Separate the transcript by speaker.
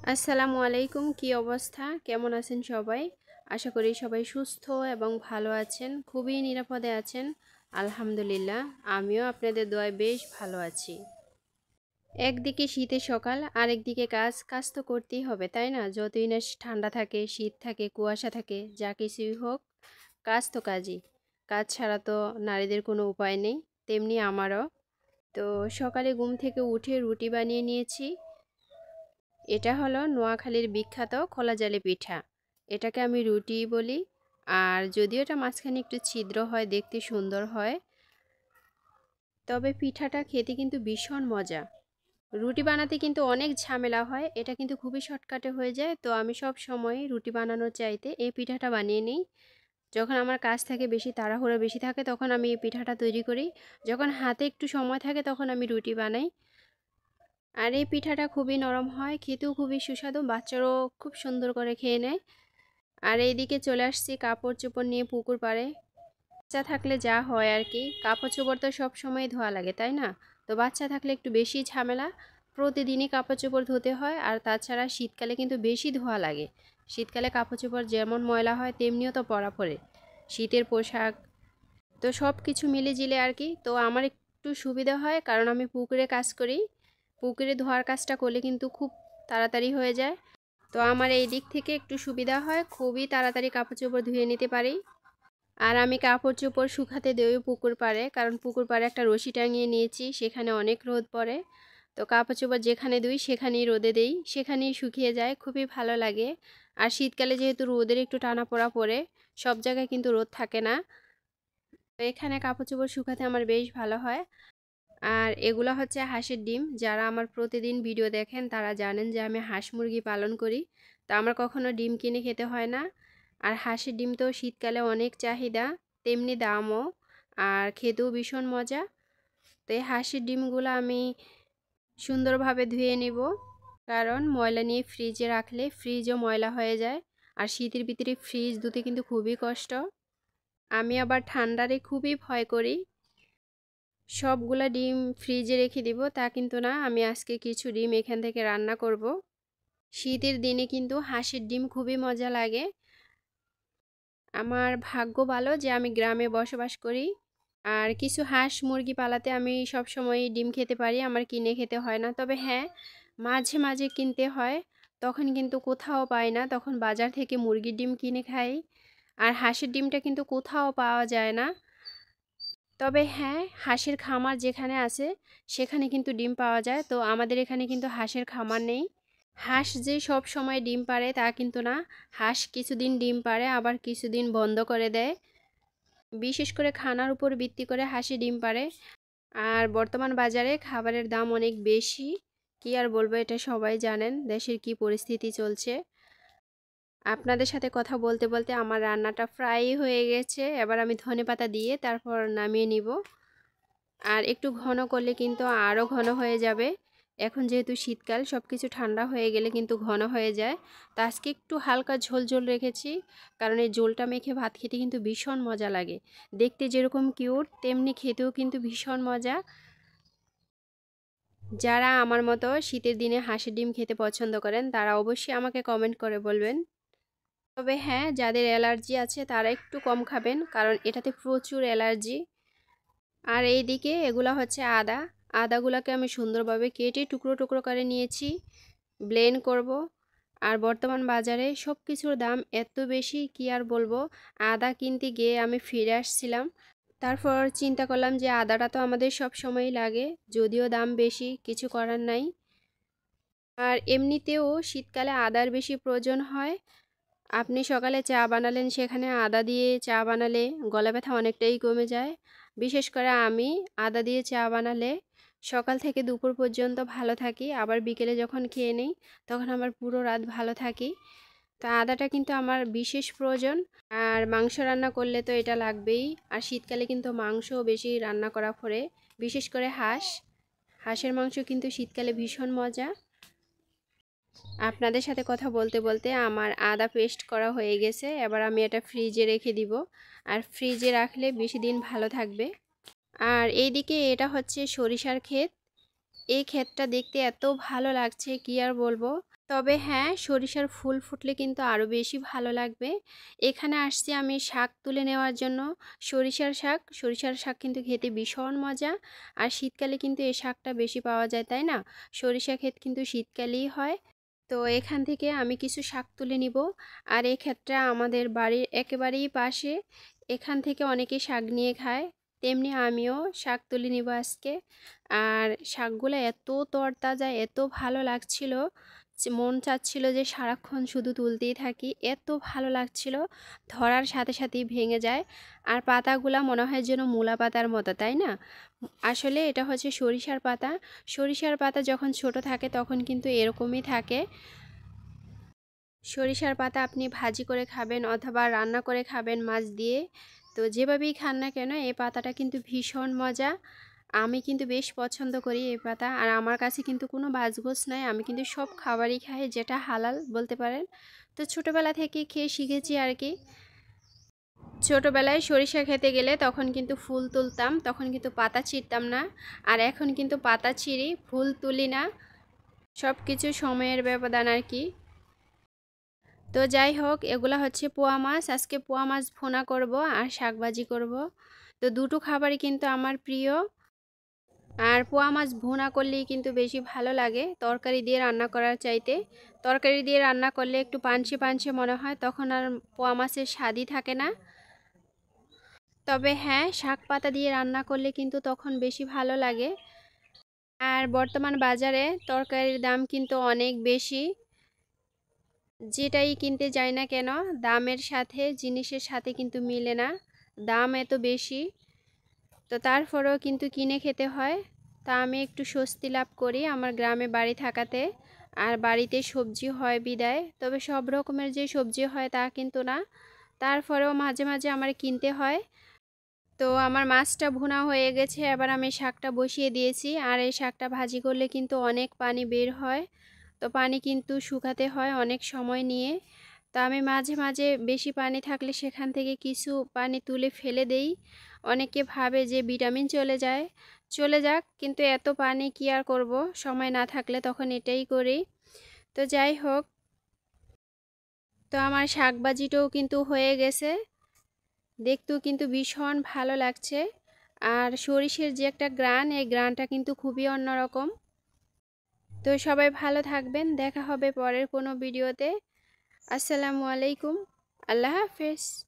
Speaker 1: আসসালামু আলাইকুম। কি অবস্থা, কেমন আছেন সবাই? আশা করি সবাই সুস্থ এবং ভালো আছেন, খুবই নিরাপদে আছেন। আলহামদুলিল্লাহ, আমিও আপনাদের দোয়ায় বেশ ভালো আছি। একদিকে শীতের সকাল, আরেকদিকে কাজ। কাজ তো করতেই হবে, তাই না? যতই না ঠান্ডা থাকে, শীত থাকে, কুয়াশা থাকে, যা কিছুই হোক, কাজ তো কাজই। কাজ ছাড়া তো নারীদের কোনো উপায় নেই, তেমনি আমারও। তো সকালে ঘুম থেকে উঠে রুটি বানিয়ে নিয়েছি। এটা হলো নোয়াখালীর বিখ্যাত খোলাজালি পিঠা। এটাকে আমি রুটি বলি। আর যদিও এটা মাঝখানে একটু ছিদ্র হয়, দেখতে সুন্দর হয়, তবে পিঠাটা খেতে কিন্তু ভীষণ মজা। রুটি বানাতে কিন্তু অনেক ঝামেলা হয়, এটা কিন্তু খুবই শর্টকাটে হয়ে যায়। তো আমি সব সময় রুটি বানানোর চাইতে এই পিঠাটা বানিয়ে নিই। যখন আমার কাজ থাকে বেশি, তাড়াহুড়ো বেশি থাকে, তখন আমি এই পিঠাটা তৈরি করি। যখন হাতে একটু সময় থাকে তখন আমি রুটি বানাই। আর এই পিঠাটা খুবই নরম হয়, খেতেও খুবই সুস্বাদু, বাচ্চারাও খুব সুন্দর করে খেয়ে নেয়। আর এইদিকে চলে আসছি কাপড় চোপড় নিয়ে পুকুর পাড়ে। বাচ্চা থাকলে যা হয় আর কি, কাপড় চোপড় তো সব সময় ধোয়া লাগে, তাই না? তো বাচ্চা থাকলে একটু বেশি ঝামেলা, প্রতিদিনই কাপড় চোপড় ধুতে হয়। আর তাছাড়া শীতকালে কিন্তু বেশি ধোয়া লাগে। শীতকালে কাপড় চোপড় যেমন ময়লা হয় তেমনিও তো পরা পড়ে, শীতের পোশাক। তো সব কিছু মিলে জিলে আর কি। তো আমার একটু সুবিধা হয় কারণ আমি পুকুরে কাজ করি। পুকুরে ধোয়ার কাজটা করলে কিন্তু খুব তাড়াতাড়ি হয়ে যায়। তো আমার এই দিক থেকে একটু সুবিধা হয়, খুবই তাড়াতাড়ি কাপড় চোপড় ধুয়ে নিতে পারি। আর আমি কাপড় চোপড় শুকাতে দেই পুকুর পাড়ে, কারণ পুকুর পাড়ে একটা রশি টাঙিয়ে নিয়েছি, সেখানে অনেক রোদ পড়ে। তো কাপড় চোপড় যেখানে ধুই সেখানেই রোদে দেই, সেখানেই শুকিয়ে যায়, খুবই ভালো লাগে। আর শীতকালে যেহেতু রোদের একটু টানাপোড়া পড়ে, সব জায়গায় কিন্তু রোদ থাকে না। তো এখানে কাপড় চোপড় শুকাতে আমার বেশ ভালো হয়। আর এগুলো হচ্ছে হাঁসের ডিম। যারা আমার প্রতিদিন ভিডিও দেখেন তারা জানেন যে আমি হাঁস মুরগি পালন করি। তো আমার কখনো ডিম কিনে খেতে হয় না। আর হাঁসের ডিম তো শীতকালে অনেক চাহিদা, তেমনি দামও, আর খেতেও ভীষণ মজা। তো এই হাঁসের ডিমগুলো আমি সুন্দরভাবে ধুয়ে নিব, কারণ ময়লা নিয়ে ফ্রিজে রাখলে ফ্রিজও ময়লা হয়ে যায়। আর শীতের ভিতরে ফ্রিজ ধুতে কিন্তু খুবই কষ্ট। আমি আবার ঠান্ডারে খুবই ভয় করি। সবগুলা ডিম ফ্রিজে রেখে দিব তা কিন্তু না, আমি আজকে কিছু ডিম এখান থেকে রান্না করব। শীতের দিনে কিন্তু হাঁসের ডিম খুবই মজা লাগে। আমার ভাগ্য ভালো যে আমি গ্রামে বসবাস করি। আর কিছু হাঁস মুরগি পালাতে আমি সব সময় ডিম খেতে পারি, আমার কিনে খেতে হয় না। তবে হ্যাঁ, মাঝে মাঝে কিনতে হয়, তখন কিন্তু কোথাও পাই না, তখন বাজার থেকে মুরগির ডিম কিনে খাই। আর হাঁসের ডিমটা কিন্তু কোথাও পাওয়া যায় না। তবে হ্যাঁ, হাঁসের খামার যেখানে আছে সেখানে কিন্তু ডিম পাওয়া যায়। তো আমাদের এখানে কিন্তু হাঁসের খামার নেই। হাঁস যে সব সময় ডিম পাড়ে তা কিন্তু না, হাঁস কিছুদিন ডিম পাড়ে আবার কিছুদিন বন্ধ করে দেয়, বিশেষ করে খানার উপর ভিত্তি করে হাঁসে ডিম পাড়ে। আর বর্তমান বাজারে খাবারের দাম অনেক বেশি, কি আর বলবো, এটা সবাই জানেন দেশের কি পরিস্থিতি চলছে। আপনাদের সাথে কথা বলতে বলতে আমার রান্নাটা প্রায় হয়ে গেছে, এবার আমি ধনেপাতা দিয়ে তারপর নামিয়ে নিব। আর একটু ঘন করলে কিন্তু আরও ঘন হয়ে যাবে। এখন যেহেতু শীতকাল, সব কিছু ঠান্ডা হয়ে গেলে কিন্তু ঘন হয়ে যায়। তো আজকে একটু হালকা ঝোল ঝোল রেখেছি, কারণ এই ঝোলটা মেখে ভাত খেতে কিন্তু ভীষণ মজা লাগে। দেখতে যেরকম কিউট, তেমনি খেতেও কিন্তু ভীষণ মজা। যারা আমার মতো শীতের দিনে হাঁসের ডিম খেতে পছন্দ করেন তারা অবশ্যই আমাকে কমেন্ট করে বলবেন। তবে হ্যাঁ, যাদের অ্যালার্জি আছে তারা একটু কম খাবেন, কারণ এটাতে প্রচুর অ্যালার্জি। আর এইদিকে এগুলা হচ্ছে আদা। আদাগুলোকে আমি সুন্দরভাবে কেটে টুকরো টুকরো করে নিয়েছি, ব্লেন্ড করব। আর বর্তমান বাজারে সব কিছুর দাম এত বেশি, কি আর বলবো। আদা কিনতে গিয়ে আমি ফিরে আসছিলাম, তারপর চিন্তা করলাম যে আদাটা তো আমাদের সব সময়ই লাগে, যদিও দাম বেশি, কিছু করার নাই। আর এমনিতেও শীতকালে আদার বেশি প্রয়োজন হয়। আপনি সকালে চা বানালেন, সেখানে আদা দিয়ে চা বানালে গলা ব্যথা অনেকটাই কমে যায়। বিশেষ করে আমি আদা দিয়ে চা বানালে সকাল থেকে দুপুর পর্যন্ত ভালো থাকি, আবার বিকেলে যখন খেয়ে নিই তখন আমার পুরো রাত ভালো থাকি। তো আদাটা কিন্তু আমার বিশেষ প্রয়োজন। আর মাংস রান্না করলে তো এটা লাগবেই। আর শীতকালে কিন্তু মাংসও বেশি রান্না করা পড়ে, বিশেষ করে হাঁসের মাংস কিন্তু শীতকালে ভীষণ মজা। আপনাদের সাথে কথা বলতে বলতে আমার আদা পেস্ট করা হয়ে গেছে, এবার আমি এটা ফ্রিজে রেখে দিব। আর ফ্রিজে রাখলে বেশি দিন ভালো থাকবে। আর এইদিকে এটা হচ্ছে সরিষার ক্ষেত। এই ক্ষেতটা দেখতে এত ভালো লাগছে, কি আর বলবো। তবে হ্যাঁ, সরিষার ফুল ফুটলে কিন্তু আরও বেশি ভালো লাগবে। এখানে আসছি আমি শাক তুলে নেওয়ার জন্য। সরিষার শাক কিন্তু খেতে ভীষণ মজা। আর শীতকালে কিন্তু এই শাকটা বেশি পাওয়া যায়, তাই না? সরিষা ক্ষেত কিন্তু শীতকালেই হয়। তো এখান থেকে আমি কিছু শাক তুলে নিব। আর এই ক্ষেতটা আমাদের বাড়ির একেবারেই পাশে। এখান থেকে অনেকে শাক নিয়ে খায়, তেমনি আমিও শাক তুলে নিব আজকে। আর শাকগুলো এত তরতাজা, এত ভালো লাগছিল যে মন চাচ্ছিল যে সারাক্ষণ শুধু তুলতেই থাকি, এত ভালো লাগছিল। ধরার সাথে সাথেই ভেঙে যায়। আর পাতাগুলা মনে হয় যেন মূলা পাতার মতো, তাই না? আসলে এটা হচ্ছে সরিষার পাতা। সরিষার পাতা যখন ছোট থাকে তখন কিন্তু এরকমই থাকে। সরিষার পাতা আপনি ভাজি করে খাবেন অথবা রান্না করে খাবেন মাছ দিয়ে। তো যেভাবেই খান না কেন এই পাতাটা কিন্তু ভীষণ মজা। আমি কিন্তু বেশ পছন্দ করি এই পাতা। আর আমার কাছে কিন্তু কোনো বাছগোছ নাই, আমি কিন্তু সব খাবারই খাই যেটা হালাল বলতে পারেন। তো ছোটোবেলা থেকে খেয়ে শিখেছি আর কি। ছোটোবেলায় সরিষা খেতে গেলে তখন কিন্তু ফুল তুলতাম, তখন কিন্তু পাতা ছিঁড়তাম না। আর এখন কিন্তু পাতা ছিঁড়ি, ফুল তুলি না। সব কিছু সময়ের ব্যবধান আর কি। তো যাই হোক, এগুলা হচ্ছে পোয়া মাছ। আজকে পোয়া মাছ ভুনা করব আর শাকভাজি করব। তো দুটো খাবারই কিন্তু আমার প্রিয়। আর পোয়া মাছ ভুনা করলেই কিন্তু বেশি ভালো লাগে তরকারি দিয়ে রান্না করার চাইতে। তরকারি দিয়ে রান্না করলে একটু পানসে পানসে মনে হয়, তখন আর পোয়া মাছের স্বাদই থাকে না। তবে হ্যাঁ, শাক পাতা দিয়ে রান্না করলে কিন্তু তখন বেশি ভালো লাগে। আর বর্তমান বাজারে তরকারির দাম কিন্তু অনেক বেশি। যেটাই কিনতে যাই না কেন দামের সাথে জিনিসের সাথে কিন্তু মিলে না। দাম এত বেশি, তো তারপরেও কিন্তু কিনে খেতে হয়। তা আমি একটু স্বস্তি লাভ করি আমার গ্রামে বাড়ি থাকাতে। আর বাড়িতে সবজি হয় বিদায়, তবে সব রকমের যে সবজি হয় তা কিন্তু না। তারপরেও মাঝে মাঝে আমার কিনতে হয়। তো আমার মাছটা ভুনা হয়ে গেছে, এবার আমি শাকটা বসিয়ে দিয়েছি। আর এই শাকটা ভাজি করলে কিন্তু অনেক পানি বের হয়। তো পানি কিন্তু শুকাতে হয় অনেক সময় নিয়ে। তো আমি মাঝে মাঝে বেশি পানি থাকলে সেখান থেকে কিছু পানি তুলে ফেলে দেই। অনেকে ভাবে যে ভিটামিন চলে যায়, চলে যাক, কিন্তু এত পানি কি আর করব, সময় না থাকলে তখন এটাই করি। তো যাই হোক, তো আমার শাকভাজিটাও কিন্তু হয়ে গেছে, দেখতেও কিন্তু ভীষণ ভালো লাগছে। আর সরিষের যে একটা গ্রান, এই গ্রানটা কিন্তু খুবই অন্যরকম। তো সবাই ভালো থাকবেন, দেখা হবে পরের কোনো ভিডিওতে। আসসালামু আলাইকুম, আল্লাহ হাফেজ।